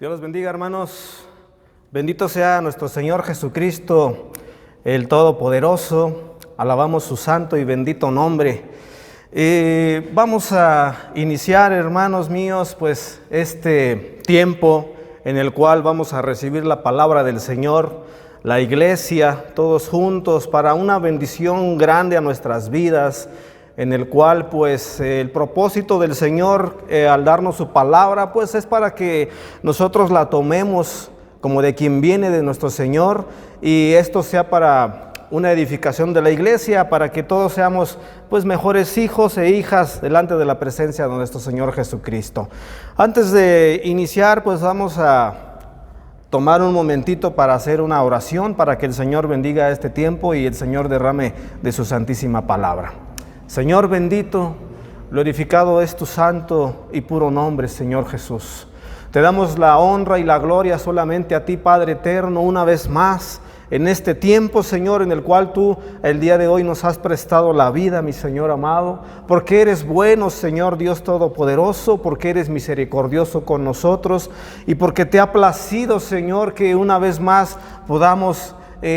Dios los bendiga, hermanos. Bendito sea nuestro Señor Jesucristo, el Todopoderoso. Alabamos su santo y bendito nombre. Vamos a iniciar, hermanos míos, pues este tiempo en el cual vamos a recibir la palabra del Señor, la iglesia, todos juntos, para una bendición grande a nuestras vidas, en el cual pues el propósito del Señor al darnos su palabra pues es para que nosotros la tomemos como de quien viene de nuestro Señor, y esto sea para una edificación de la iglesia, para que todos seamos pues mejores hijos e hijas delante de la presencia de nuestro Señor Jesucristo. Antes de iniciar, pues vamos a tomar un momentito para hacer una oración, para que el Señor bendiga este tiempo y el Señor derrame de su santísima palabra. Señor bendito, glorificado es tu santo y puro nombre, Señor Jesús. Te damos la honra y la gloria solamente a ti, Padre eterno, una vez más en este tiempo, Señor, en el cual tú el día de hoy nos has prestado la vida, mi Señor amado, porque eres bueno, Señor Dios Todopoderoso, porque eres misericordioso con nosotros y porque te ha placido, Señor, que una vez más podamos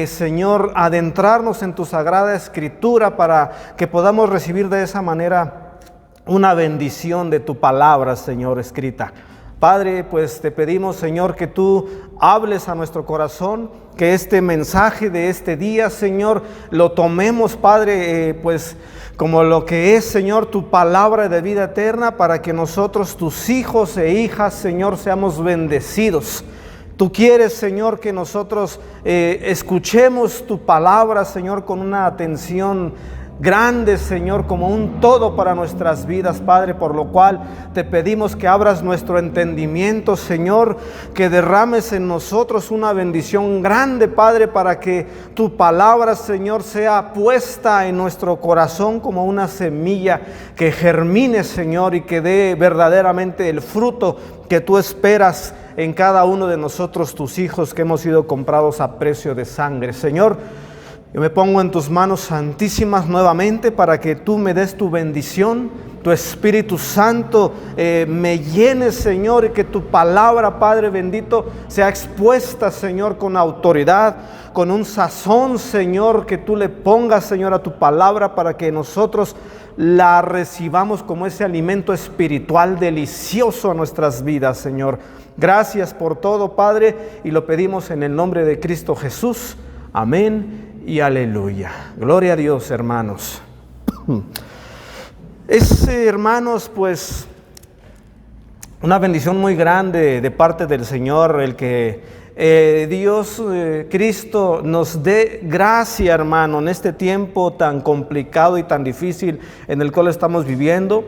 Señor, adentrarnos en tu Sagrada Escritura para que podamos recibir de esa manera una bendición de tu palabra, Señor, escrita. Padre, pues te pedimos, Señor, que tú hables a nuestro corazón, que este mensaje de este día, Señor, lo tomemos, Padre, pues como lo que es, Señor, tu palabra de vida eterna, para que nosotros, tus hijos e hijas, Señor, seamos bendecidos. Tú quieres, Señor, que nosotros escuchemos tu palabra, Señor, con una atención grande, Señor, como un todo para nuestras vidas, Padre, por lo cual te pedimos que abras nuestro entendimiento, Señor, que derrames en nosotros una bendición grande, Padre, para que tu palabra, Señor, sea puesta en nuestro corazón como una semilla que germine, Señor, y que dé verdaderamente el fruto que tú esperas en cada uno de nosotros, tus hijos, que hemos sido comprados a precio de sangre. Señor, yo me pongo en tus manos santísimas nuevamente para que tú me des tu bendición, tu Espíritu Santo me llene, Señor, y que tu palabra, Padre bendito, sea expuesta, Señor, con autoridad, con un sazón, Señor, que tú le pongas, Señor, a tu palabra para que nosotros la recibamos como ese alimento espiritual delicioso a nuestras vidas, Señor. Gracias por todo, Padre, y lo pedimos en el nombre de Cristo Jesús. Amén y aleluya. Gloria a Dios, hermanos. Es, hermanos, pues una bendición muy grande de parte del Señor el que Dios, Cristo, nos dé gracia, hermano, en este tiempo tan complicado y tan difícil en el cual estamos viviendo.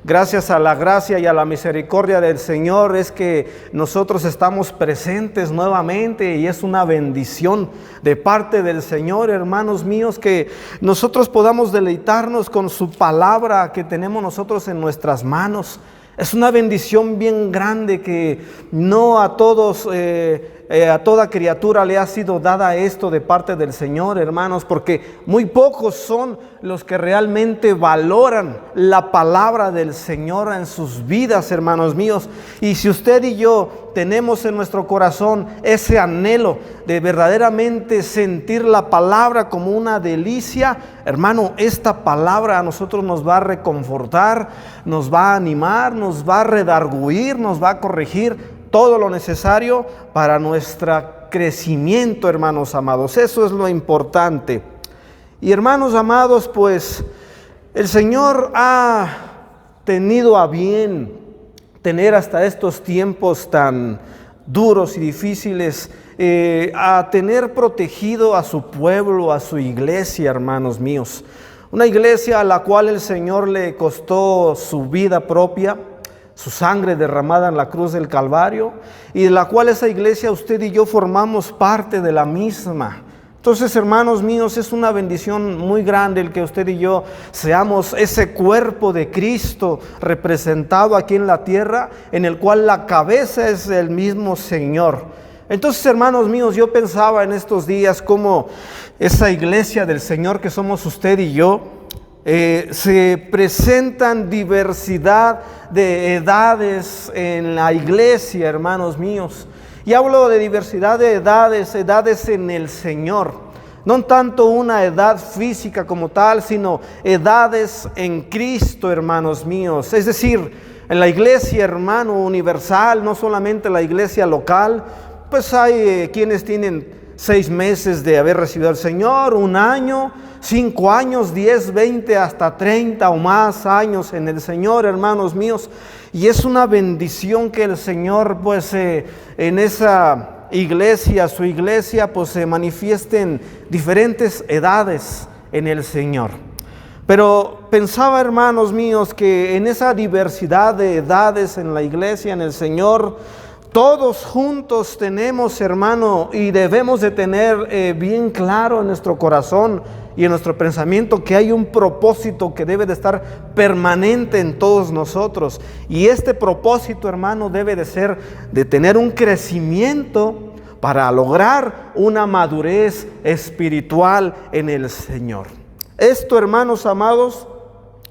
Gracias a la gracia y a la misericordia del Señor es que nosotros estamos presentes nuevamente, y es una bendición de parte del Señor, hermanos míos, que nosotros podamos deleitarnos con su palabra que tenemos nosotros en nuestras manos. Es una bendición bien grande que no a todos, a toda criatura le ha sido dada esto de parte del Señor, hermanos, porque muy pocos son los que realmente valoran la palabra del Señor en sus vidas, hermanos míos. Y si usted y yo tenemos en nuestro corazón ese anhelo de verdaderamente sentir la palabra como una delicia, hermano, esta palabra a nosotros nos va a reconfortar, nos va a animar, nos va a redarguir, nos va a corregir, todo lo necesario para nuestro crecimiento, hermanos amados. Eso es lo importante. Y hermanos amados, pues el Señor ha tenido a bien tener hasta estos tiempos tan duros y difíciles, a tener protegido a su pueblo, a su iglesia, hermanos míos. Una iglesia a la cual el Señor le costó su vida propia, su sangre derramada en la cruz del Calvario, y de la cual esa iglesia usted y yo formamos parte de la misma. Entonces, hermanos míos, es una bendición muy grande el que usted y yo seamos ese cuerpo de Cristo representado aquí en la tierra, en el cual la cabeza es el mismo Señor. Entonces, hermanos míos, yo pensaba en estos días cómo esa iglesia del Señor que somos usted y yo, se presentan diversidad de edades en la iglesia, hermanos míos. Y hablo de diversidad de edades, edades en el Señor. No tanto una edad física como tal, sino edades en Cristo, hermanos míos. Es decir, en la iglesia, hermano, universal, no solamente la iglesia local, pues hay quienes tienen 6 meses de haber recibido al Señor, 1 año, 5 años, 10, 20, hasta 30 o más años en el Señor, hermanos míos. Y es una bendición que el Señor, pues, en esa iglesia, su iglesia, pues se manifiesten diferentes edades en el Señor. Pero pensaba, hermanos míos, que en esa diversidad de edades en la iglesia, en el Señor, todos juntos tenemos, hermano, y debemos de tener bien claro en nuestro corazón y en nuestro pensamiento que hay un propósito que debe de estar permanente en todos nosotros. Y este propósito, hermano, debe de ser de tener un crecimiento para lograr una madurez espiritual en el Señor. Esto, hermanos amados,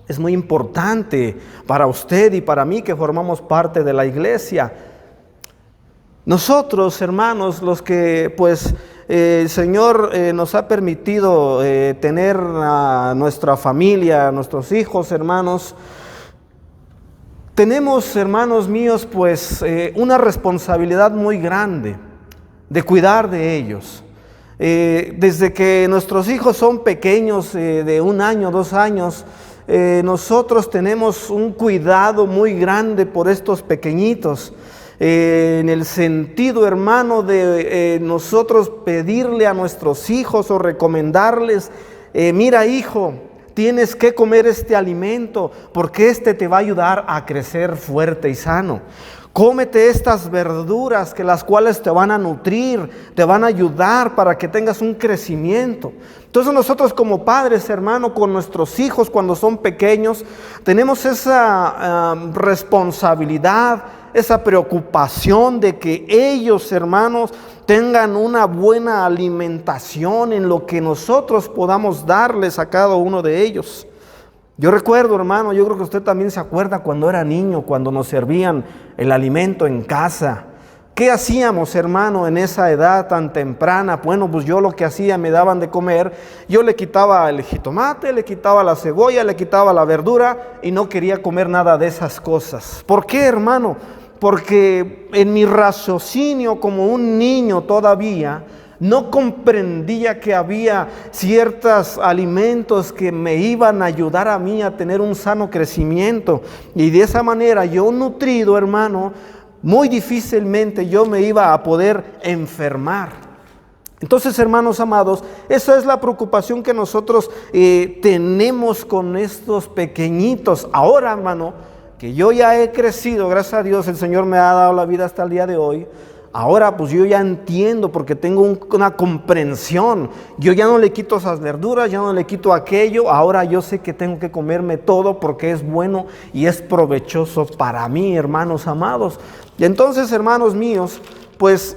es muy importante para usted y para mí que formamos parte de la iglesia. Nosotros, hermanos, los que pues el Señor nos ha permitido tener a nuestra familia, a nuestros hijos, hermanos, tenemos, hermanos míos, pues una responsabilidad muy grande de cuidar de ellos. Desde que nuestros hijos son pequeños, de 1 año, 2 años, nosotros tenemos un cuidado muy grande por estos pequeñitos. En el sentido, hermano, de nosotros pedirle a nuestros hijos o recomendarles, mira, hijo, tienes que comer este alimento porque este te va a ayudar a crecer fuerte y sano. Cómete estas verduras que las cuales te van a nutrir, te van a ayudar para que tengas un crecimiento. Entonces nosotros como padres, hermano, con nuestros hijos cuando son pequeños, tenemos esa responsabilidad, esa preocupación de que ellos, hermanos, tengan una buena alimentación en lo que nosotros podamos darles a cada uno de ellos. Yo recuerdo, hermano, yo creo que usted también se acuerda cuando era niño, cuando nos servían el alimento en casa. ¿Qué hacíamos, hermano, en esa edad tan temprana? Bueno, pues yo lo que hacía, me daban de comer, yo le quitaba el jitomate, le quitaba la cebolla, le quitaba la verdura y no quería comer nada de esas cosas. ¿Por qué, hermano? Porque en mi raciocinio como un niño todavía, no comprendía que había ciertos alimentos que me iban a ayudar a mí a tener un sano crecimiento. Y de esa manera yo nutrido, hermano, muy difícilmente yo me iba a poder enfermar. Entonces, hermanos amados, esa es la preocupación que nosotros tenemos con estos pequeñitos. Ahora, hermano, que yo ya he crecido, gracias a Dios, el Señor me ha dado la vida hasta el día de hoy. Ahora pues yo ya entiendo porque tengo una comprensión. Yo ya no le quito esas verduras, ya no le quito aquello. Ahora yo sé que tengo que comerme todo porque es bueno y es provechoso para mí, hermanos amados. Y entonces, hermanos míos, pues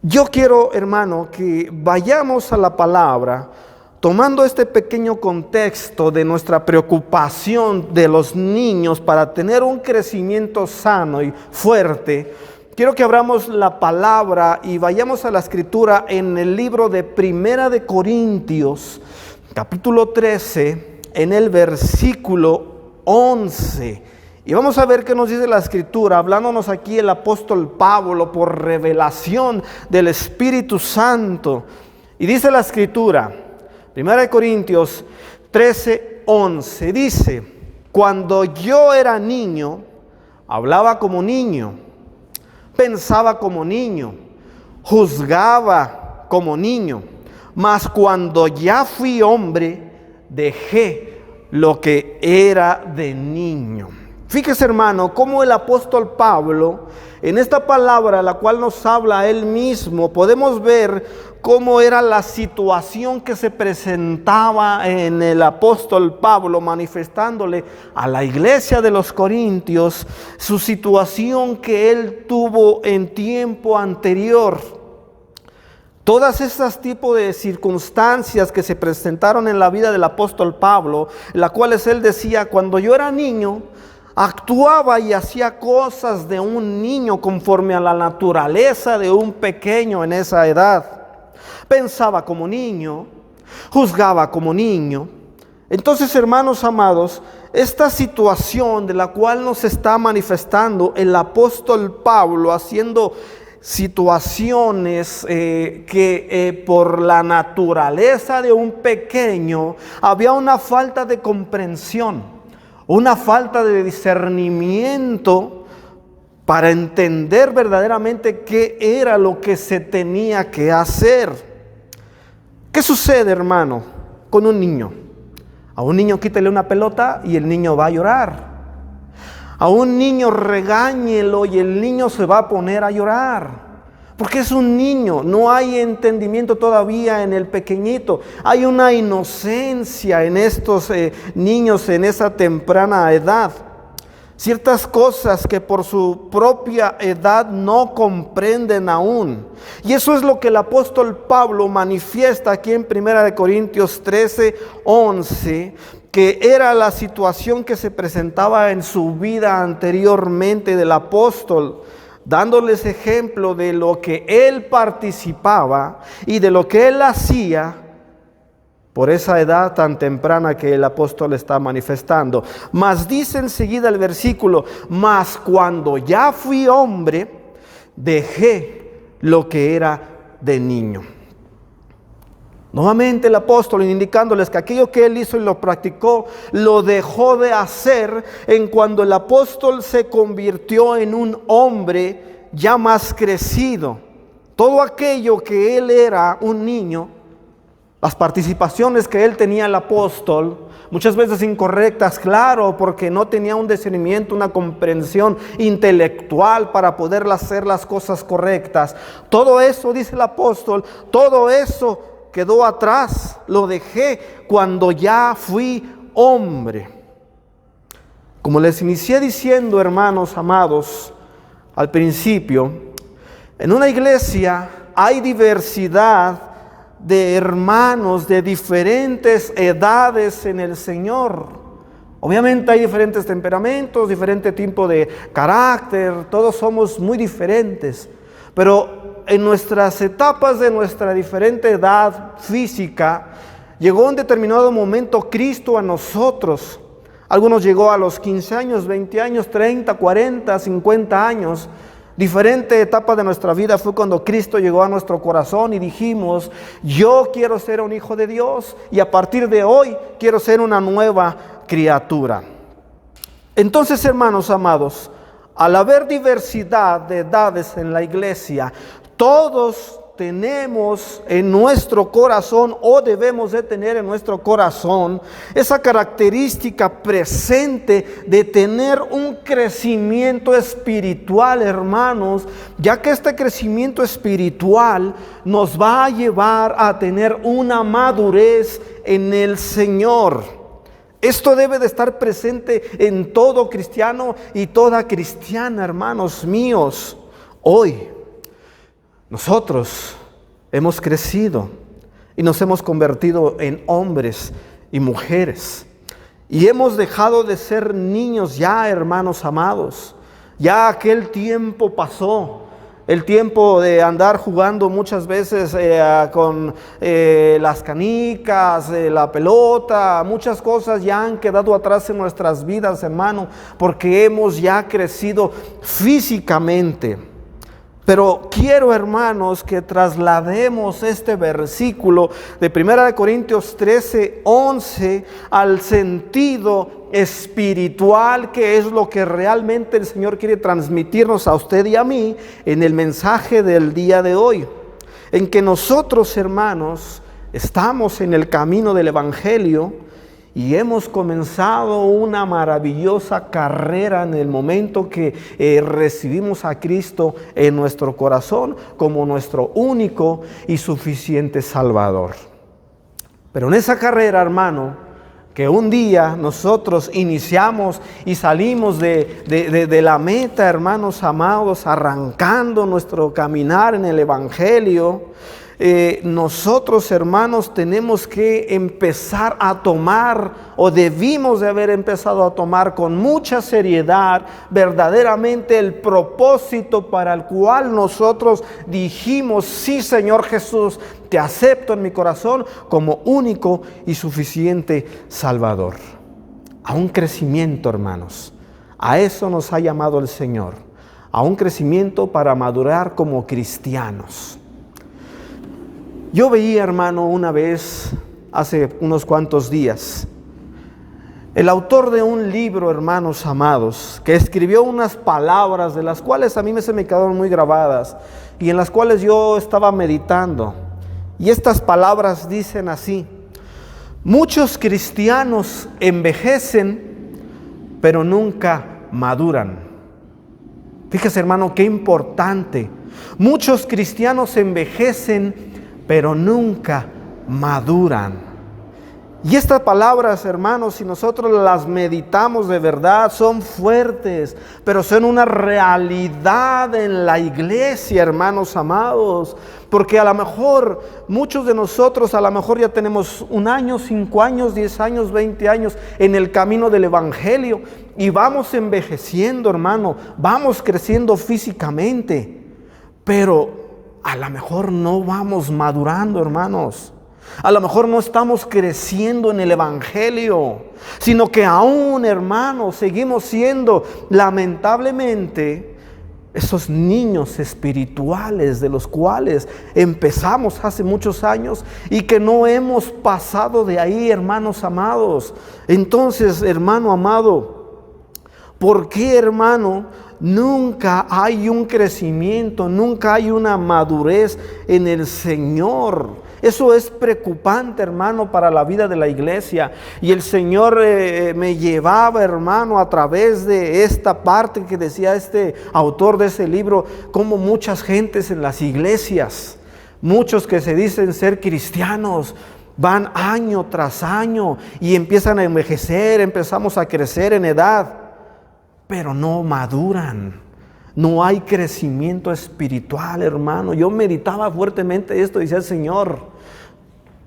yo quiero, hermano, que vayamos a la palabra, tomando este pequeño contexto de nuestra preocupación de los niños para tener un crecimiento sano y fuerte. Quiero que abramos la palabra y vayamos a la escritura en el libro de Primera de Corintios, capítulo 13, en el versículo 11. Y vamos a ver qué nos dice la escritura, hablándonos aquí el apóstol Pablo por revelación del Espíritu Santo. Y dice la escritura, Primera de Corintios 13, 11, dice: cuando yo era niño, hablaba como niño, pensaba como niño, juzgaba como niño, mas cuando ya fui hombre, dejé lo que era de niño. Fíjese, hermano, cómo el apóstol Pablo, en esta palabra, la cual nos habla él mismo, podemos ver cómo era la situación que se presentaba en el apóstol Pablo, manifestándole a la iglesia de los Corintios su situación que él tuvo en tiempo anterior. Todas esas tipos de circunstancias que se presentaron en la vida del apóstol Pablo, las cuales él decía: cuando yo era niño, actuaba y hacía cosas de un niño conforme a la naturaleza de un pequeño en esa edad. Pensaba como niño, juzgaba como niño. Entonces, hermanos amados, esta situación de la cual nos está manifestando el apóstol Pablo, haciendo situaciones que por la naturaleza de un pequeño había una falta de comprensión, una falta de discernimiento para entender verdaderamente qué era lo que se tenía que hacer. ¿Qué sucede, hermano, con un niño? A un niño quítele una pelota y el niño va a llorar. A un niño regáñelo y el niño se va a poner a llorar. Porque es un niño, no hay entendimiento todavía en el pequeñito. Hay una inocencia en estos niños en esa temprana edad. Ciertas cosas que por su propia edad no comprenden aún. Y eso es lo que el apóstol Pablo manifiesta aquí en 1 Corintios 13, 11, que era la situación que se presentaba en su vida anteriormente del apóstol, dándoles ejemplo de lo que él participaba y de lo que él hacía por esa edad tan temprana que el apóstol está manifestando. Mas dice enseguida el versículo: mas cuando ya fui hombre, dejé lo que era de niño. Nuevamente el apóstol indicándoles que aquello que él hizo y lo practicó, lo dejó de hacer en cuando el apóstol se convirtió en un hombre ya más crecido. Todo aquello que él era un niño, las participaciones que él tenía el apóstol, muchas veces incorrectas, claro, porque no tenía un discernimiento, una comprensión intelectual para poder hacer las cosas correctas. Todo eso, dice el apóstol, todo eso quedó atrás, lo dejé cuando ya fui hombre. Como les inicié diciendo, hermanos amados, al principio, en una iglesia hay diversidad de hermanos de diferentes edades en el Señor. Obviamente hay diferentes temperamentos, diferente tipo de carácter, todos somos muy diferentes, pero en nuestras etapas de nuestra diferente edad física, llegó en determinado momento Cristo a nosotros. Algunos llegó a los 15 años, 20 años, 30, 40, 50 años. Diferente etapa de nuestra vida fue cuando Cristo llegó a nuestro corazón y dijimos: yo quiero ser un hijo de Dios y a partir de hoy quiero ser una nueva criatura. Entonces, hermanos amados, al haber diversidad de edades en la iglesia, todos tenemos en nuestro corazón, o debemos de tener en nuestro corazón, esa característica presente de tener un crecimiento espiritual, hermanos, ya que este crecimiento espiritual nos va a llevar a tener una madurez en el Señor. Esto debe de estar presente en todo cristiano y toda cristiana, hermanos míos. Hoy nosotros hemos crecido y nos hemos convertido en hombres y mujeres. Y hemos dejado de ser niños ya, hermanos amados. Ya aquel tiempo pasó. El tiempo de andar jugando muchas veces con las canicas, la pelota, muchas cosas ya han quedado atrás en nuestras vidas, hermano, porque hemos ya crecido físicamente. Pero quiero, hermanos, que traslademos este versículo de 1 Corintios 13, 11 al sentido espiritual, que es lo que realmente el Señor quiere transmitirnos a usted y a mí en el mensaje del día de hoy. En que nosotros, hermanos, estamos en el camino del Evangelio y hemos comenzado una maravillosa carrera en el momento que recibimos a Cristo en nuestro corazón como nuestro único y suficiente Salvador. Pero en esa carrera, hermano, que un día nosotros iniciamos y salimos de la meta, hermanos amados, arrancando nuestro caminar en el Evangelio, nosotros, hermanos, tenemos que empezar a tomar, o debimos de haber empezado a tomar con mucha seriedad verdaderamente el propósito para el cual nosotros dijimos: sí, Señor Jesús, te acepto en mi corazón como único y suficiente Salvador. A un crecimiento, hermanos. A eso nos ha llamado el Señor. A un crecimiento para madurar como cristianos. Yo veía, hermano, una vez, hace unos cuantos días, el autor de un libro, hermanos amados, que escribió unas palabras de las cuales a mí se me quedaron muy grabadas y en las cuales yo estaba meditando. Y estas palabras dicen así: muchos cristianos envejecen, pero nunca maduran. Fíjese, hermano, qué importante. Muchos cristianos envejecen, pero nunca maduran. Y estas palabras, hermanos, si nosotros las meditamos de verdad, son fuertes, pero son una realidad en la iglesia, hermanos amados. Porque a lo mejor muchos de nosotros, a lo mejor ya tenemos 1 año, 5 años, 10 años, 20 años en el camino del evangelio, y vamos envejeciendo, hermano, vamos creciendo físicamente, pero a lo mejor no vamos madurando, hermanos. A lo mejor no estamos creciendo en el evangelio, sino que aún, hermanos, seguimos siendo, lamentablemente, esos niños espirituales de los cuales empezamos hace muchos años y que no hemos pasado de ahí, hermanos amados. Entonces, hermano amado, ¿por qué, hermano, nunca hay un crecimiento, nunca hay una madurez en el Señor? Eso es preocupante, hermano, para la vida de la iglesia. Y el Señor me llevaba, hermano, a través de esta parte que decía este autor de ese libro, como muchas gentes en las iglesias, muchos que se dicen ser cristianos, van año tras año y empiezan a envejecer, empezamos a crecer en edad, pero no maduran. No hay crecimiento espiritual, hermano. Yo meditaba fuertemente esto y decía: Señor,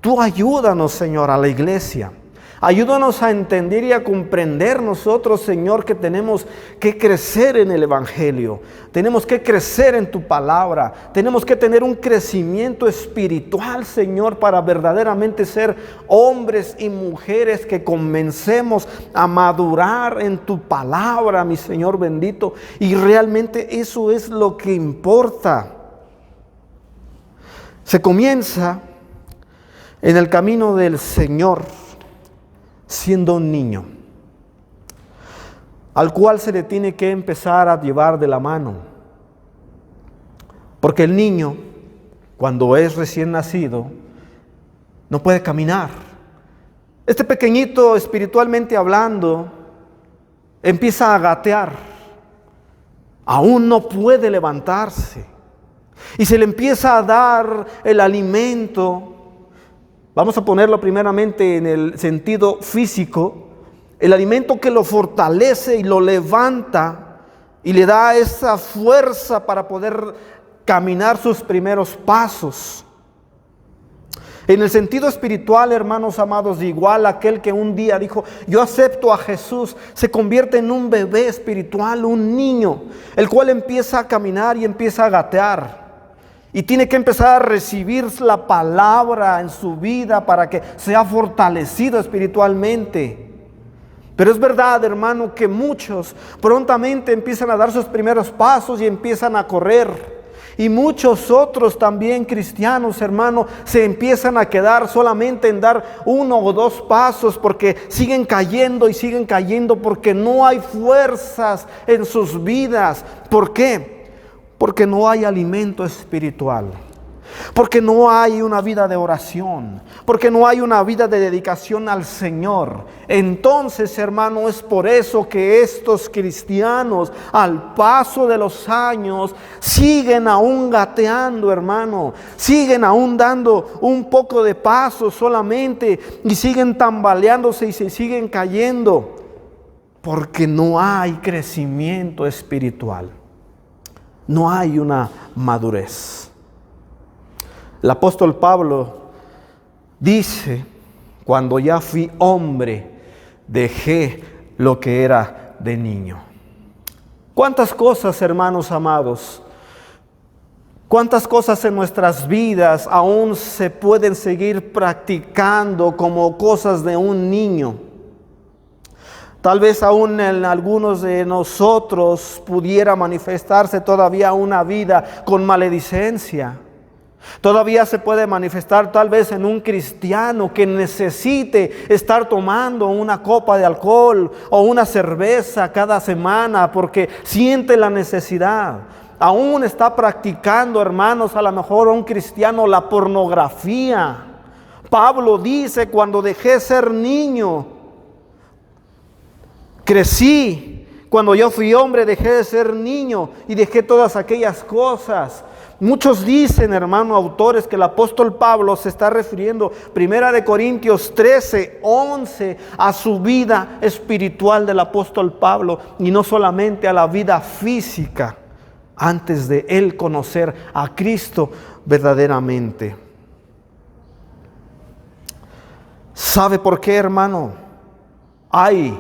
tú ayúdanos, Señor, a la iglesia. Ayúdanos a entender y a comprender nosotros, Señor, que tenemos que crecer en el evangelio. Tenemos que crecer en tu palabra. Tenemos que tener un crecimiento espiritual, Señor, para verdaderamente ser hombres y mujeres que comencemos a madurar en tu palabra, mi Señor bendito. Y realmente eso es lo que importa. Se comienza en el camino del Señor siendo un niño, al cual se le tiene que empezar a llevar de la mano. Porque el niño, cuando es recién nacido, no puede caminar. Este pequeñito, espiritualmente hablando, empieza a gatear. Aún no puede levantarse. Y se le empieza a dar el alimento. Vamos a ponerlo primeramente en el sentido físico, el alimento que lo fortalece y lo levanta y le da esa fuerza para poder caminar sus primeros pasos. En el sentido espiritual, hermanos amados, igual aquel que un día dijo: yo acepto a Jesús, se convierte en un bebé espiritual, un niño, el cual empieza a caminar y empieza a gatear. Y tiene que empezar a recibir la palabra en su vida para que sea fortalecido espiritualmente. Pero es verdad, hermano, que muchos prontamente empiezan a dar sus primeros pasos y empiezan a correr. Y muchos otros también cristianos, hermano, se empiezan a quedar solamente en dar 1 o 2 pasos porque siguen cayendo porque no hay fuerzas en sus vidas. ¿Por qué? Porque no hay alimento espiritual, porque no hay una vida de oración, porque no hay una vida de dedicación al Señor. Entonces, hermano, es por eso que estos cristianos, al paso de los años, siguen aún gateando, hermano, siguen aún dando un poco de paso solamente y siguen tambaleándose y se siguen cayendo, porque no hay crecimiento espiritual. No hay una madurez. El apóstol Pablo dice, cuando ya fui hombre, dejé lo que era de niño. ¿Cuántas cosas, hermanos amados? ¿Cuántas cosas en nuestras vidas aún se pueden seguir practicando como cosas de un niño? Tal vez aún en algunos de nosotros pudiera manifestarse todavía una vida con maledicencia. Todavía se puede manifestar tal vez en un cristiano que necesite estar tomando una copa de alcohol o una cerveza cada semana porque siente la necesidad. Aún está practicando, hermanos, a lo mejor un cristiano la pornografía. Pablo dice, cuando dejé ser niño, crecí. Cuando yo fui hombre, dejé de ser niño y dejé todas aquellas cosas. Muchos dicen, hermano, autores, que el apóstol Pablo se está refiriendo, 1 Corintios 13, 11, a su vida espiritual del apóstol Pablo, y no solamente a la vida física, antes de él conocer a Cristo verdaderamente. ¿Sabe por qué, hermano? Hay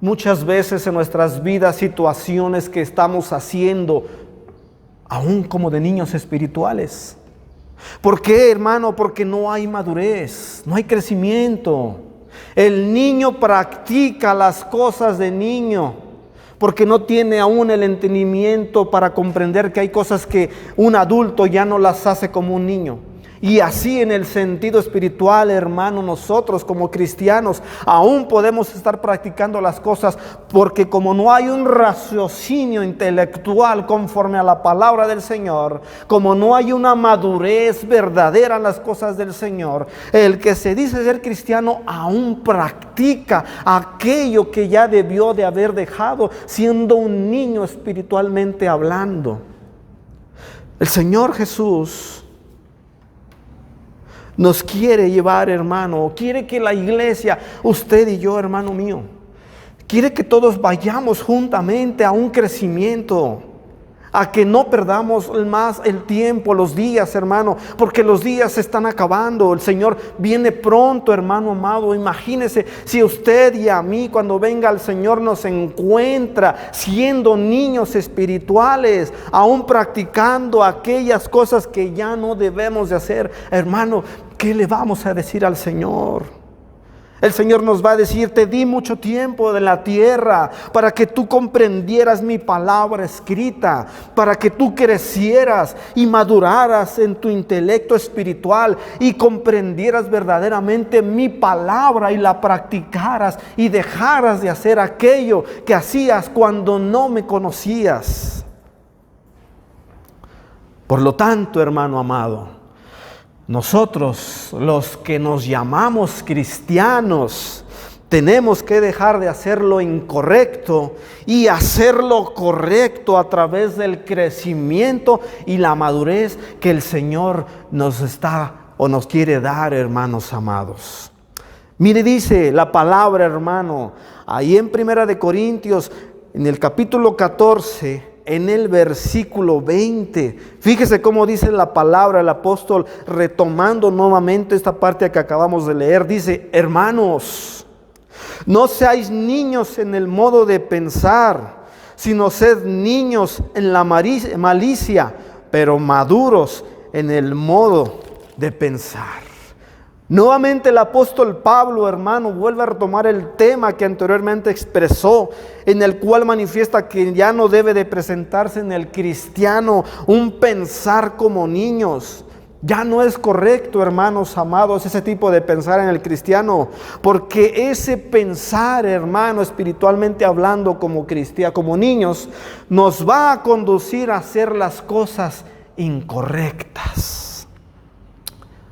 muchas veces en nuestras vidas situaciones que estamos haciendo aún como de niños espirituales. ¿Por qué, hermano? Porque no hay madurez, no hay crecimiento. El niño practica las cosas de niño porque no tiene aún el entendimiento para comprender que hay cosas que un adulto ya no las hace como un niño. Y así en el sentido espiritual, hermano, nosotros como cristianos aún podemos estar practicando las cosas porque como no hay un raciocinio intelectual conforme a la palabra del Señor, como no hay una madurez verdadera en las cosas del Señor, el que se dice ser cristiano aún practica aquello que ya debió de haber dejado siendo un niño espiritualmente hablando. El Señor Jesús nos quiere llevar, hermano, quiere que la iglesia, usted y yo, hermano mío, quiere que todos vayamos juntamente a un crecimiento, a que no perdamos más el tiempo, los días, hermano, porque los días se están acabando. El Señor viene pronto, hermano amado. Imagínese si usted y a mí, cuando venga el Señor, nos encuentra siendo niños espirituales, aún practicando aquellas cosas que ya no debemos de hacer. Hermano, ¿qué le vamos a decir al Señor? El Señor nos va a decir, te di mucho tiempo de la tierra para que tú comprendieras mi palabra escrita, para que tú crecieras y maduraras en tu intelecto espiritual y comprendieras verdaderamente mi palabra y la practicaras y dejaras de hacer aquello que hacías cuando no me conocías. Por lo tanto, hermano amado, nosotros, los que nos llamamos cristianos, tenemos que dejar de hacer lo incorrecto y hacer lo correcto a través del crecimiento y la madurez que el Señor nos está o nos quiere dar, hermanos amados. Mire, dice la palabra, hermano, ahí en 1 Corintios, en el capítulo 14, en el versículo 20, fíjese cómo dice la palabra el apóstol, retomando nuevamente esta parte que acabamos de leer. Dice, hermanos, no seáis niños en el modo de pensar, sino sed niños en la malicia, pero maduros en el modo de pensar. Nuevamente el apóstol Pablo, hermano, vuelve a retomar el tema que anteriormente expresó, en el cual manifiesta que ya no debe de presentarse en el cristiano un pensar como niños. Ya no es correcto, hermanos amados, ese tipo de pensar en el cristiano, porque ese pensar, hermano, espiritualmente hablando como cristiano, como niños, nos va a conducir a hacer las cosas incorrectas.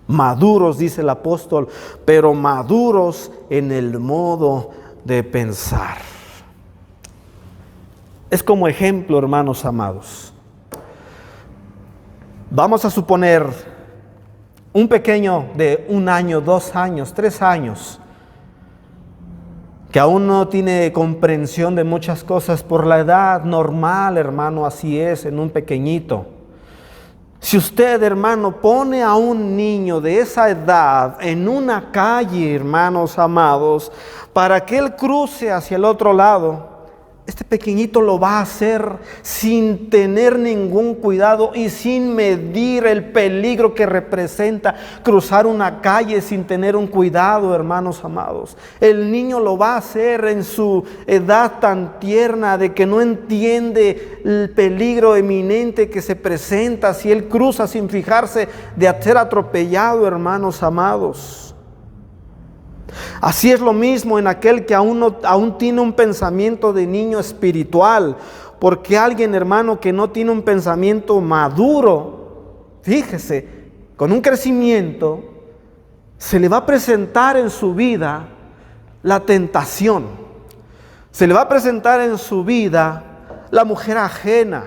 Maduros, dice el apóstol, pero maduros en el modo de pensar. Es como ejemplo, hermanos amados. Vamos a suponer un pequeño de 1 año, 2 años, 3 años, que aún no tiene comprensión de muchas cosas por la edad normal, hermano, así es, en un pequeñito. Si usted, hermano, pone a un niño de esa edad en una calle, hermanos amados, para que él cruce hacia el otro lado, este pequeñito lo va a hacer sin tener ningún cuidado y sin medir el peligro que representa cruzar una calle sin tener un cuidado, hermanos amados. El niño lo va a hacer en su edad tan tierna de que no entiende el peligro eminente que se presenta si él cruza sin fijarse de ser atropellado, hermanos amados. Así es lo mismo en aquel que aún tiene un pensamiento de niño espiritual, porque alguien, hermano, que no tiene un pensamiento maduro, fíjese, con un crecimiento, se le va a presentar en su vida la tentación, se le va a presentar en su vida la mujer ajena,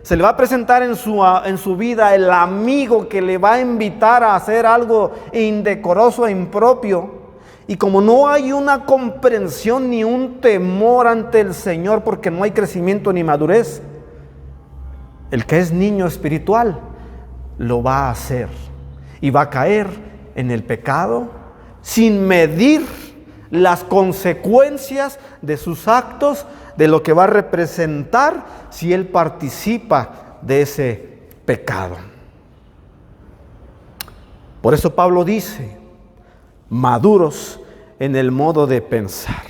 se le va a presentar en su vida el amigo que le va a invitar a hacer algo indecoroso e impropio. Y como no hay una comprensión ni un temor ante el Señor, porque no hay crecimiento ni madurez, el que es niño espiritual lo va a hacer y va a caer en el pecado sin medir las consecuencias de sus actos, de lo que va a representar si él participa de ese pecado. Por eso Pablo dice: maduros en el modo de pensar.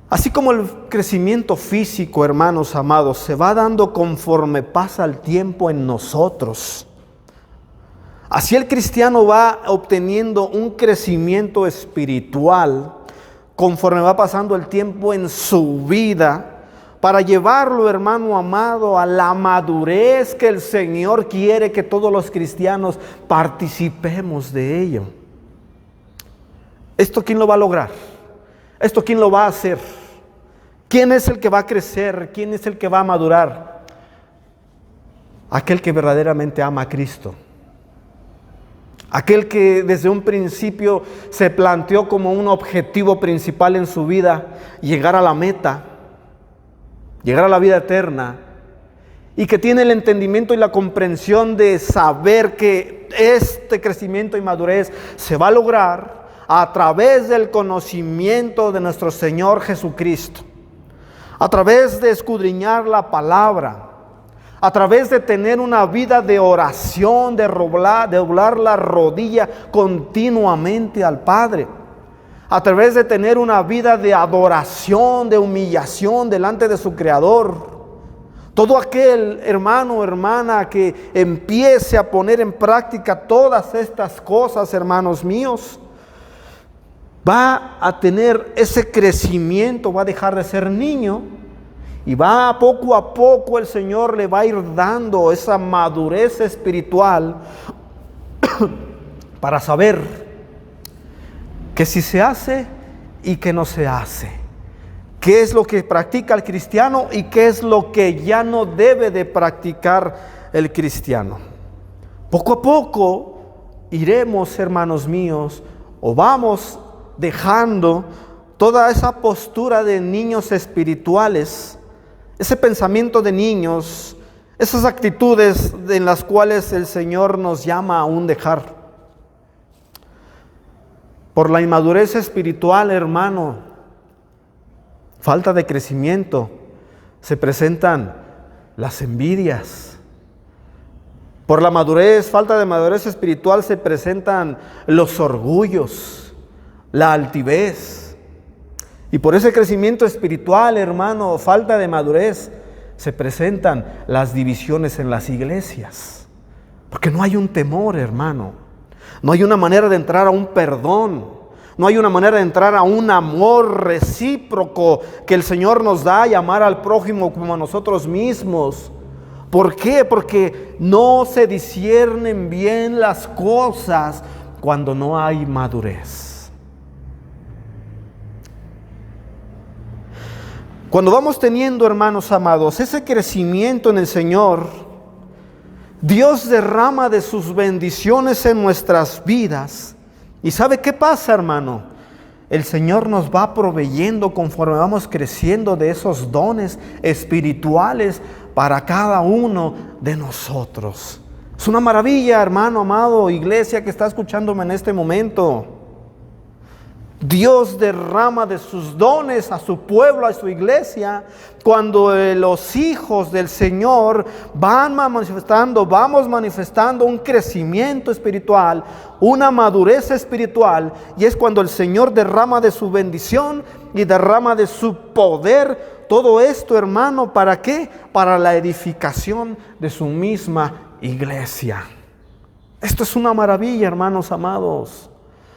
Así como el crecimiento físico, hermanos amados, se va dando conforme pasa el tiempo en nosotros, así el cristiano va obteniendo un crecimiento espiritual conforme va pasando el tiempo en su vida, para llevarlo, hermano amado, a la madurez que el Señor quiere que todos los cristianos participemos de ello. ¿Esto quién lo va a lograr? ¿Esto quién lo va a hacer? ¿Quién es el que va a crecer? ¿Quién es el que va a madurar? Aquel que verdaderamente ama a Cristo. Aquel que desde un principio se planteó como un objetivo principal en su vida llegar a la meta, llegar a la vida eterna, y que tiene el entendimiento y la comprensión de saber que este crecimiento y madurez se va a lograr a través del conocimiento de nuestro Señor Jesucristo, a través de escudriñar la palabra, a través de tener una vida de oración, de doblar la rodilla continuamente al Padre, a través de tener una vida de adoración, de humillación delante de su Creador. Todo aquel hermano o hermana que empiece a poner en práctica todas estas cosas, hermanos míos, va a tener ese crecimiento, va a dejar de ser niño y poco a poco el Señor le va a ir dando esa madurez espiritual para saber que si se hace y que no se hace, qué es lo que practica el cristiano y qué es lo que ya no debe de practicar el cristiano. Poco a poco iremos, hermanos míos, o vamos dejando toda esa postura de niños espirituales, ese pensamiento de niños, esas actitudes en las cuales el Señor nos llama a aún dejar. Por la inmadurez espiritual, hermano, falta de crecimiento, se presentan las envidias. Por la falta de madurez espiritual se presentan los orgullos, la altivez. Y por ese crecimiento espiritual, hermano, falta de madurez, se presentan las divisiones en las iglesias. Porque no hay un temor, hermano. No hay una manera de entrar a un perdón. No hay una manera de entrar a un amor recíproco que el Señor nos da, y amar al prójimo como a nosotros mismos. ¿Por qué? Porque no se disciernen bien las cosas cuando no hay madurez. Cuando vamos teniendo, hermanos amados, ese crecimiento en el Señor, Dios derrama de sus bendiciones en nuestras vidas. ¿Y sabe qué pasa, hermano? el Señor nos va proveyendo conforme vamos creciendo de esos dones espirituales para cada uno de nosotros. Es una maravilla, hermano amado, iglesia que está escuchándome en este momento. Dios derrama de sus dones a su pueblo, a su iglesia, cuando los hijos del Señor vamos manifestando un crecimiento espiritual, una madurez espiritual, y es cuando el Señor derrama de su bendición y derrama de su poder. Todo esto, hermano, ¿para qué? Para la edificación de su misma iglesia. Esto es una maravilla, hermanos amados.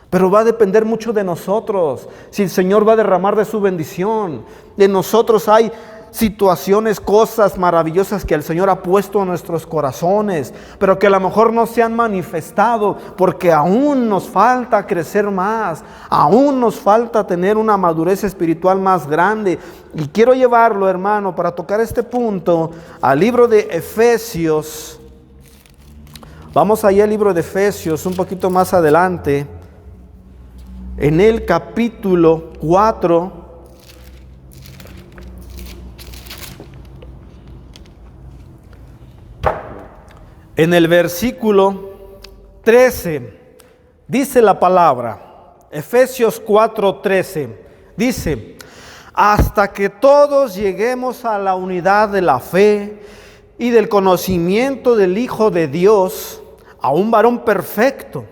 Pero va a depender mucho de nosotros. Si el Señor va a derramar de su bendición. De nosotros hay situaciones, cosas maravillosas que el Señor ha puesto en nuestros corazones, pero que a lo mejor no se han manifestado porque aún nos falta crecer más, aún nos falta tener una madurez espiritual más grande. Y quiero llevarlo, hermano, para tocar este punto, al libro de Efesios. Vamos allá al libro de Efesios, un poquito más adelante. En el capítulo 4, en el versículo 13, dice la palabra, Efesios 4:13, dice: hasta que todos lleguemos a la unidad de la fe y del conocimiento del Hijo de Dios, a un varón perfecto,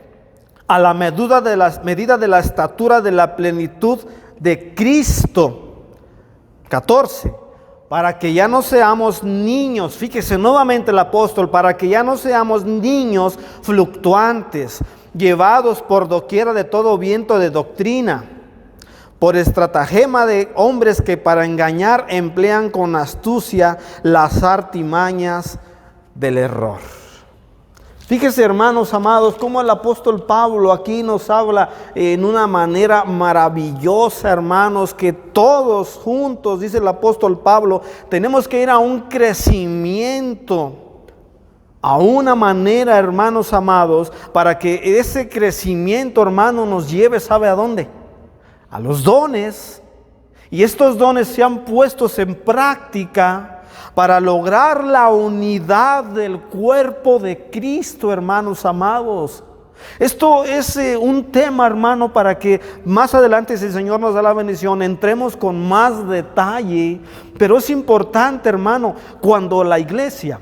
a la medida de la estatura de la plenitud de Cristo. 14. Para que ya no seamos niños, fíjese nuevamente el apóstol, para que ya no seamos niños fluctuantes, llevados por doquiera de todo viento de doctrina, por estratagema de hombres que para engañar emplean con astucia las artimañas del error. Fíjese, hermanos amados, cómo el apóstol Pablo aquí nos habla en una manera maravillosa, hermanos, que todos juntos, dice el apóstol Pablo, tenemos que ir a un crecimiento, a una manera, hermanos amados, para que ese crecimiento, hermano, nos lleve, ¿sabe a dónde? A los dones. Y estos dones sean puestos en práctica para lograr la unidad del cuerpo de Cristo, hermanos amados. Esto es un tema, hermano, para que más adelante, si el Señor nos da la bendición, entremos con más detalle. Pero es importante, hermano, cuando la iglesia,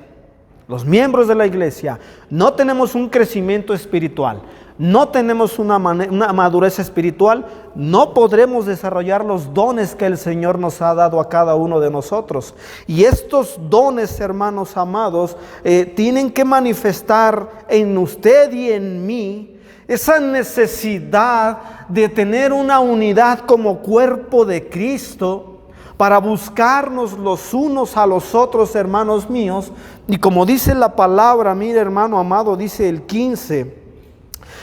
los miembros de la iglesia, no tenemos un crecimiento espiritual, no tenemos una madurez espiritual, no podremos desarrollar los dones que el Señor nos ha dado a cada uno de nosotros. Y estos dones, hermanos amados, tienen que manifestar en usted y en mí esa necesidad de tener una unidad como cuerpo de Cristo, para buscarnos los unos a los otros, hermanos míos. Y como dice la palabra, mire, hermano amado, dice el 15,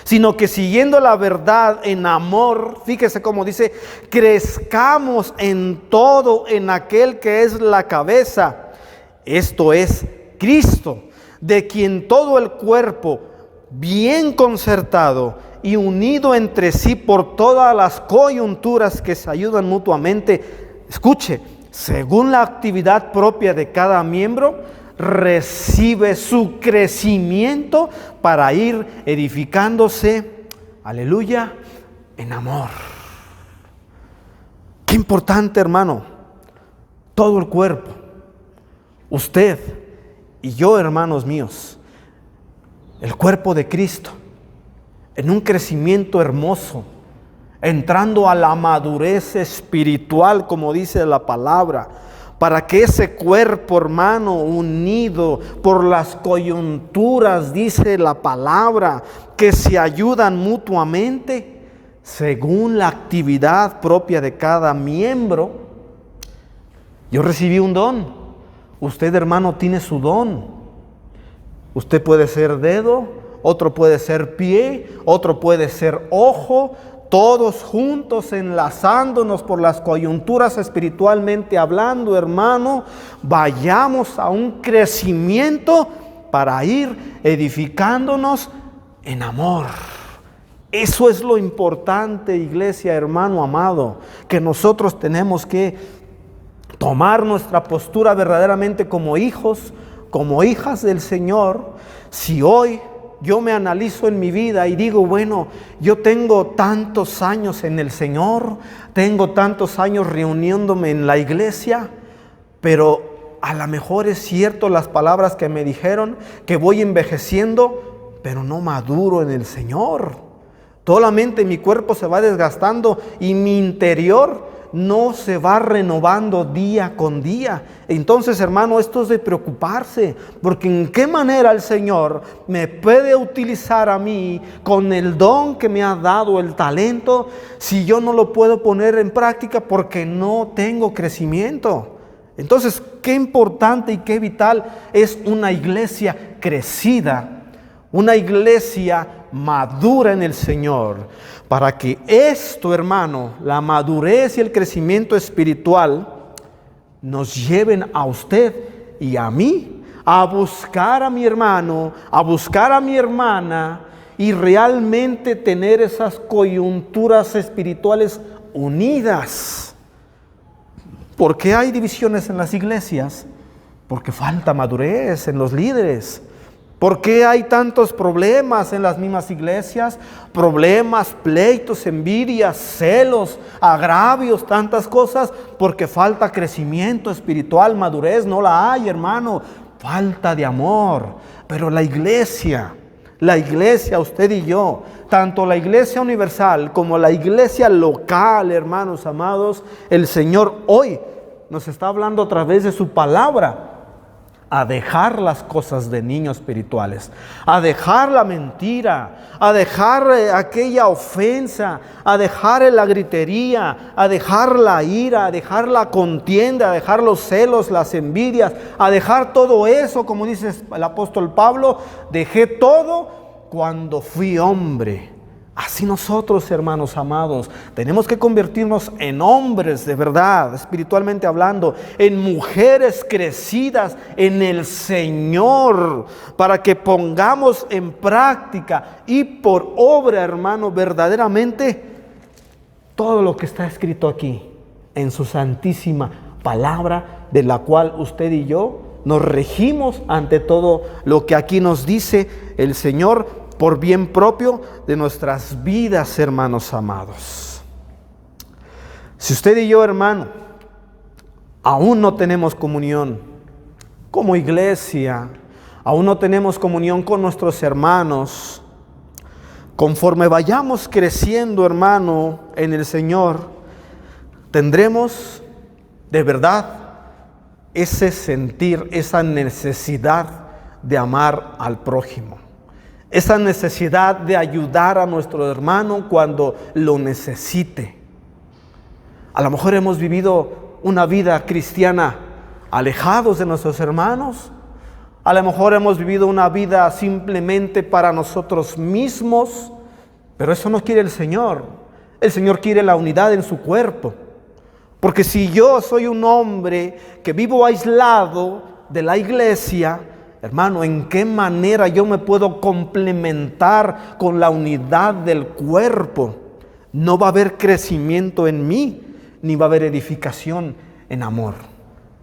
sino que siguiendo la verdad en amor, fíjese cómo dice, crezcamos en todo en aquel que es la cabeza, esto es Cristo, de quien todo el cuerpo, bien concertado y unido entre sí por todas las coyunturas que se ayudan mutuamente, escuche, según la actividad propia de cada miembro, recibe su crecimiento para ir edificándose, aleluya, en amor. Qué importante, hermano, todo el cuerpo, usted y yo, hermanos míos, el cuerpo de Cristo, en un crecimiento hermoso, entrando a la madurez espiritual, como dice la palabra, para que ese cuerpo, hermano, unido por las coyunturas, dice la palabra, que se ayudan mutuamente según la actividad propia de cada miembro. Yo recibí un don, usted, hermano, tiene su don. Usted puede ser dedo, otro puede ser pie, otro puede ser ojo, todos juntos enlazándonos por las coyunturas espiritualmente hablando, hermano, vayamos a un crecimiento para ir edificándonos en amor, Eso es lo importante, iglesia, hermano amado, que nosotros tenemos que tomar nuestra postura verdaderamente como hijos, como hijas del Señor. Si hoy yo me analizo en mi vida y digo, bueno, yo tengo tantos años en el Señor, tengo tantos años reuniéndome en la iglesia, pero a lo mejor es cierto las palabras que me dijeron, que voy envejeciendo, pero no maduro en el Señor. Solamente mi cuerpo se va desgastando y mi interior no se va renovando día con día. Entonces, hermano, esto es de preocuparse, porque en qué manera el Señor me puede utilizar a mí con el don que me ha dado, el talento, si yo no lo puedo poner en práctica porque no tengo crecimiento. Entonces, qué importante y qué vital es una iglesia crecida, una iglesia madura en el Señor, para que esto, hermano, la madurez y el crecimiento espiritual nos lleven a usted y a mí a buscar a mi hermano, a buscar a mi hermana y realmente tener esas coyunturas espirituales unidas. ¿Por qué hay divisiones en las iglesias? Porque falta madurez en los líderes. ¿Por qué hay tantos problemas en las mismas iglesias? Problemas, pleitos, envidias, celos, agravios, tantas cosas. Porque falta crecimiento espiritual, madurez, no la hay, hermano. Falta de amor. Pero la iglesia, usted y yo, tanto la iglesia universal como la iglesia local, hermanos amados, el Señor hoy nos está hablando a través de su palabra, a dejar las cosas de niños espirituales, a dejar la mentira, a dejar aquella ofensa, a dejar la gritería, a dejar la ira, a dejar la contienda, a dejar los celos, las envidias, a dejar todo eso, como dice el apóstol Pablo, dejé todo cuando fui hombre. Así nosotros, hermanos amados, tenemos que convertirnos en hombres de verdad, espiritualmente hablando, en mujeres crecidas en el Señor, para que pongamos en práctica y por obra, hermano, verdaderamente todo lo que está escrito aquí en su santísima palabra, de la cual usted y yo nos regimos ante todo lo que aquí nos dice el Señor, por bien propio de nuestras vidas, hermanos amados. Si usted y yo, hermano, aún no tenemos comunión como iglesia, aún no tenemos comunión con nuestros hermanos, conforme vayamos creciendo, hermano, en el Señor, tendremos de verdad ese sentir, esa necesidad de amar al prójimo. Esa necesidad de ayudar a nuestro hermano cuando lo necesite. A lo mejor hemos vivido una vida cristiana alejados de nuestros hermanos. A lo mejor hemos vivido una vida simplemente para nosotros mismos. Pero eso no quiere el Señor. El Señor quiere la unidad en su cuerpo. Porque si yo soy un hombre que vivo aislado de la iglesia, hermano, ¿en qué manera yo me puedo complementar con la unidad del cuerpo? No va a haber crecimiento en mí, ni va a haber edificación en amor.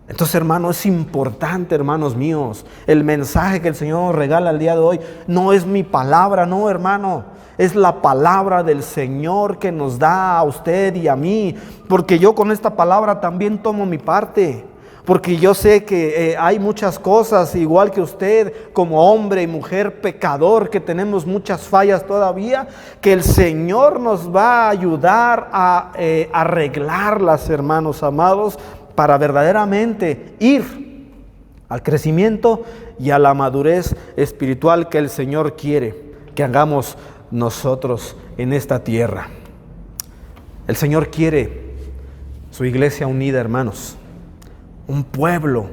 Entonces, hermano, es importante, hermanos míos, el mensaje que el Señor nos regala el día de hoy no es mi palabra, no, hermano. Es la palabra del Señor que nos da a usted y a mí, porque yo con esta palabra también tomo mi parte. Porque yo sé que hay muchas cosas, igual que usted, como hombre y mujer pecador, que tenemos muchas fallas todavía, que el Señor nos va a ayudar a arreglarlas, hermanos amados, para verdaderamente ir al crecimiento y a la madurez espiritual que el Señor quiere que hagamos nosotros en esta tierra. El Señor quiere su iglesia unida, hermanos. Un pueblo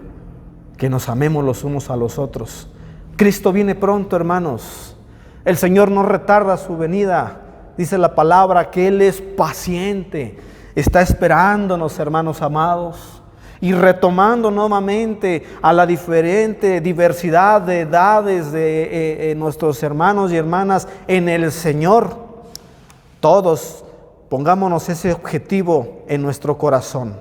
que nos amemos los unos a los otros. Cristo viene pronto, hermanos. El Señor no retarda su venida. Dice la palabra que Él es paciente. Está esperándonos, hermanos amados. Y retomando nuevamente a la diferente diversidad de edades de nuestros hermanos y hermanas en el Señor. Todos pongámonos ese objetivo en nuestro corazón.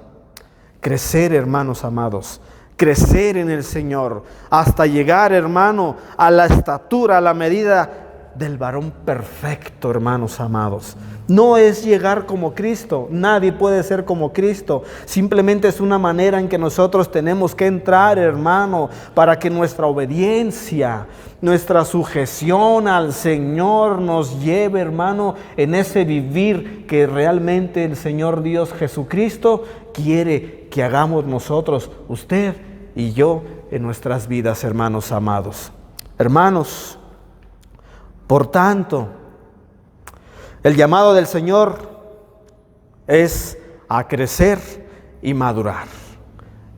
Crecer, hermanos amados. Crecer en el Señor. Hasta llegar, hermano, a la estatura, a la medida del varón perfecto, hermanos amados. No es llegar como Cristo. Nadie puede ser como Cristo. Simplemente es una manera en que nosotros tenemos que entrar, hermano, para que nuestra obediencia, nuestra sujeción al Señor nos lleve, hermano, en ese vivir que realmente el Señor Dios Jesucristo quiere que hagamos nosotros, usted y yo, en nuestras vidas, hermanos amados. Hermanos, por tanto, el llamado del Señor es a crecer y madurar.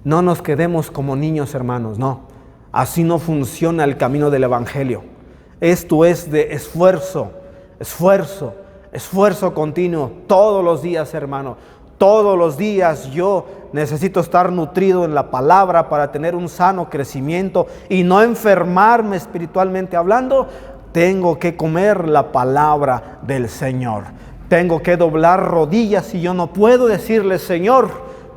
No nos quedemos como niños, hermanos, no. Así no funciona el camino del Evangelio. Esto es de esfuerzo continuo, todos los días, hermano. Todos los días yo necesito estar nutrido en la palabra para tener un sano crecimiento y no enfermarme espiritualmente hablando. Tengo que comer la palabra del Señor. Tengo que doblar rodillas y yo no puedo decirle: Señor,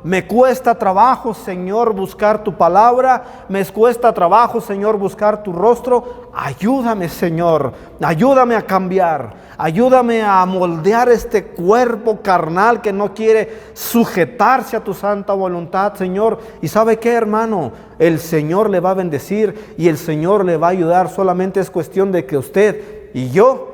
me cuesta trabajo, Señor, buscar tu palabra. Me cuesta trabajo, Señor, buscar tu rostro. Ayúdame, Señor. Ayúdame a cambiar. Ayúdame a moldear este cuerpo carnal que no quiere sujetarse a tu santa voluntad, Señor. Y ¿sabe qué, hermano? El Señor le va a bendecir y el Señor le va a ayudar. Solamente es cuestión de que usted y yo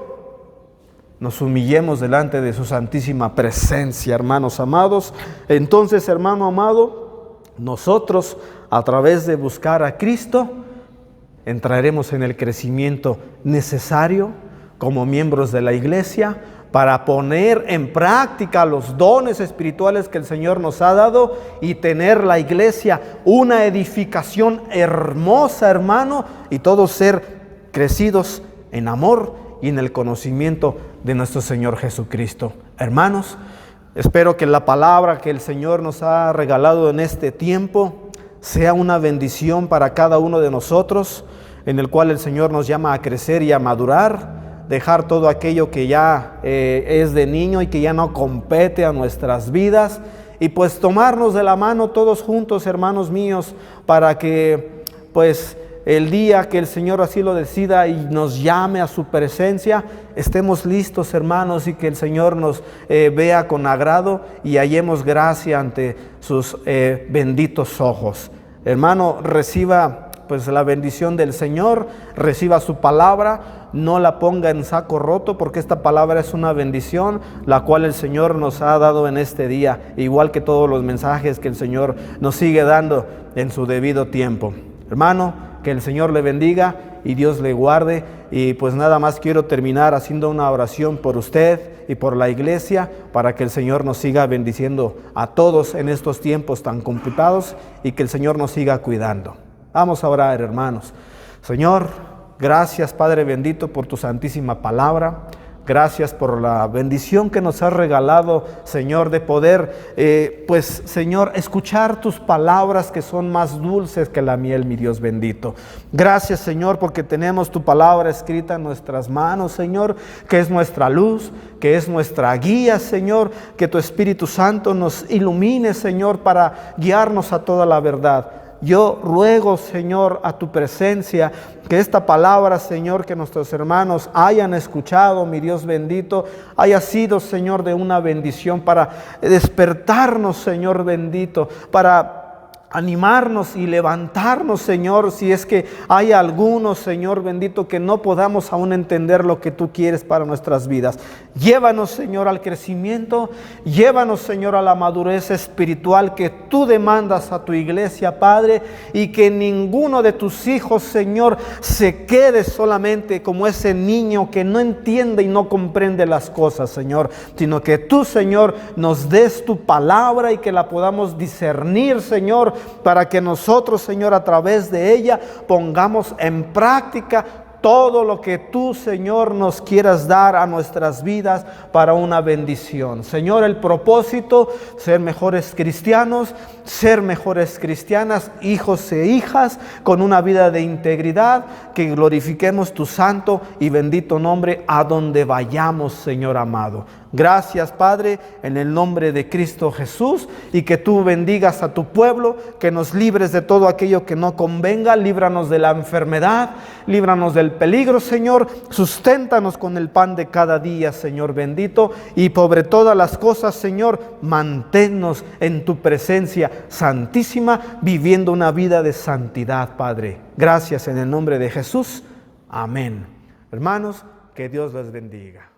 nos humillemos delante de su santísima presencia, hermanos amados. Entonces, hermano amado, nosotros, a través de buscar a Cristo, entraremos en el crecimiento necesario como miembros de la iglesia para poner en práctica los dones espirituales que el Señor nos ha dado y tener la iglesia una edificación hermosa, hermano, y todos ser crecidos en amor y en el conocimiento de nuestro Señor Jesucristo. Hermanos, espero que la palabra que el Señor nos ha regalado en este tiempo sea una bendición para cada uno de nosotros, en el cual el Señor nos llama a crecer y a madurar, dejar todo aquello que ya es de niño y que ya no compete a nuestras vidas, y pues tomarnos de la mano todos juntos, hermanos míos, para que pues el día que el Señor así lo decida y nos llame a su presencia, estemos listos, hermanos, y que el Señor nos vea con agrado y hallemos gracia ante sus benditos ojos. Hermano, reciba pues la bendición del Señor, reciba su palabra, no la ponga en saco roto, porque esta palabra es una bendición, la cual el Señor nos ha dado en este día, igual que todos los mensajes que el Señor nos sigue dando en su debido tiempo. Hermano, que el Señor le bendiga y Dios le guarde. Y pues nada más quiero terminar haciendo una oración por usted y por la iglesia, para que el Señor nos siga bendiciendo a todos en estos tiempos tan complicados y que el Señor nos siga cuidando. Vamos a orar, hermanos. Señor, gracias, Padre bendito, por tu santísima palabra. Gracias por la bendición que nos has regalado, Señor, de poder, pues, Señor, escuchar tus palabras que son más dulces que la miel, mi Dios bendito. Gracias, Señor, porque tenemos tu palabra escrita en nuestras manos, Señor, que es nuestra luz, que es nuestra guía, Señor. Que tu Espíritu Santo nos ilumine, Señor, para guiarnos a toda la verdad. Yo ruego, Señor, a tu presencia, que esta palabra, Señor, que nuestros hermanos hayan escuchado, mi Dios bendito, haya sido, Señor, de una bendición para despertarnos, Señor bendito, para animarnos y levantarnos, Señor, si es que hay algunos, Señor bendito, que no podamos aún entender lo que tú quieres para nuestras vidas. Llévanos, Señor, al crecimiento, llévanos, Señor, a la madurez espiritual que tú demandas a tu iglesia, Padre, y que ninguno de tus hijos, Señor, se quede solamente como ese niño que no entiende y no comprende las cosas, Señor, sino que tú, Señor, nos des tu palabra y que la podamos discernir, Señor, para que nosotros, Señor, a través de ella pongamos en práctica todo lo que tú, Señor, nos quieras dar a nuestras vidas para una bendición. Señor, el propósito, ser mejores cristianos, ser mejores cristianas, hijos e hijas, con una vida de integridad, que glorifiquemos tu santo y bendito nombre a donde vayamos, Señor amado. Gracias, Padre, en el nombre de Cristo Jesús, y que tú bendigas a tu pueblo, que nos libres de todo aquello que no convenga, líbranos de la enfermedad, líbranos del peligro, Señor, susténtanos con el pan de cada día, Señor bendito, y sobre todas las cosas, Señor, manténnos en tu presencia santísima, viviendo una vida de santidad, Padre. Gracias en el nombre de Jesús. Amén. Hermanos, que Dios les bendiga.